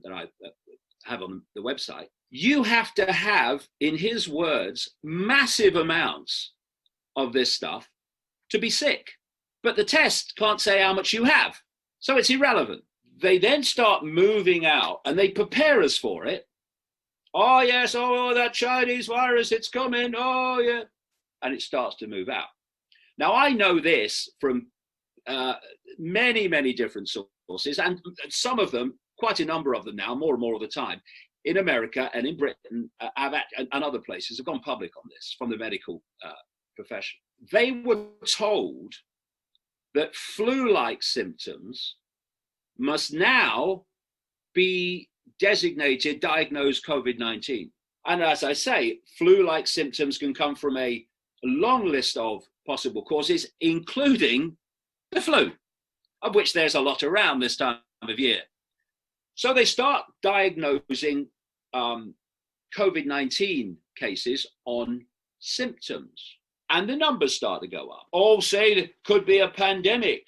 that I have on the website, you have to have, in his words, massive amounts of this stuff to be sick. But the test can't say how much you have, so it's irrelevant. They then start moving out and they prepare us for it. Oh, yes, oh, that Chinese virus, it's coming, oh, yeah. And it starts to move out. Now, I know this from many, many different sources, and some of them, quite a number of them now, more and more of the time, in America and in Britain and other places have gone public on this from the medical profession. They were told that flu-like symptoms must now be designated diagnosed COVID-19. And as I say, flu-like symptoms can come from a long list of possible causes, including the flu, of which there's a lot around this time of year. So they start diagnosing COVID-19 cases on symptoms, and the numbers start to go up. All say it could be a pandemic.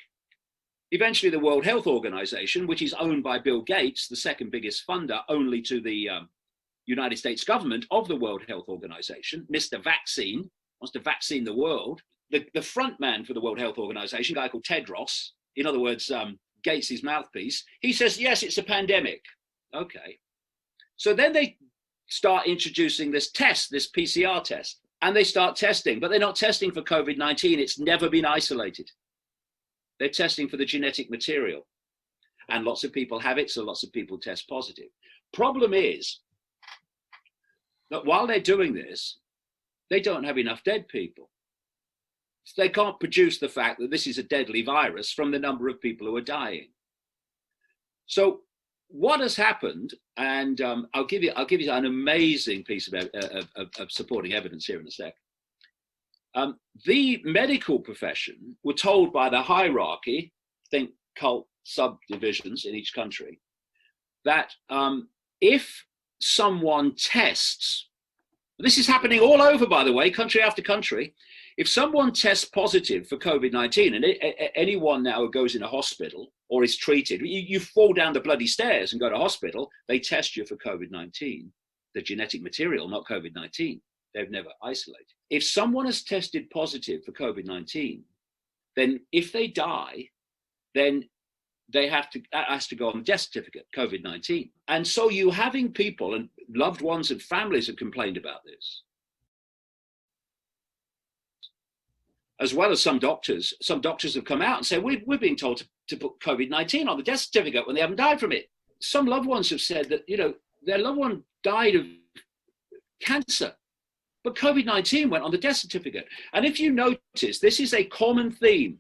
Eventually, the World Health Organization, which is owned by Bill Gates, the second biggest funder only to the United States government of the World Health Organization, Mr. Vaccine, wants to vaccine the world. The front man for the World Health Organization, a guy called Tedros, in other words, Gates's mouthpiece, he says, yes, it's a pandemic. Okay. So then they start introducing this test, this PCR test, and they start testing, but they're not testing for COVID-19. It's never been isolated. They're testing for the genetic material. And lots of people have it, so lots of people test positive. Problem is that while they're doing this, they don't have enough dead people. So they can't produce the fact that this is a deadly virus from the number of people who are dying. So what has happened, and I'll give you an amazing piece of supporting evidence here in a sec. The medical profession were told by the hierarchy, think cult subdivisions in each country, that if someone tests, this is happening all over, by the way, country after country, if someone tests positive for COVID-19, and anyone now who goes in a hospital or is treated, you fall down the bloody stairs and go to hospital, they test you for COVID-19, the genetic material, not COVID-19. They've never isolated. If someone has tested positive for COVID-19, then if they die, then that has to go on the death certificate, COVID-19. And so you having people, and loved ones and families have complained about this, as well as some doctors have come out and said, we're being told to put COVID-19 on the death certificate when they haven't died from it. Some loved ones have said that, their loved one died of cancer, but COVID-19 went on the death certificate. And if you notice, this is a common theme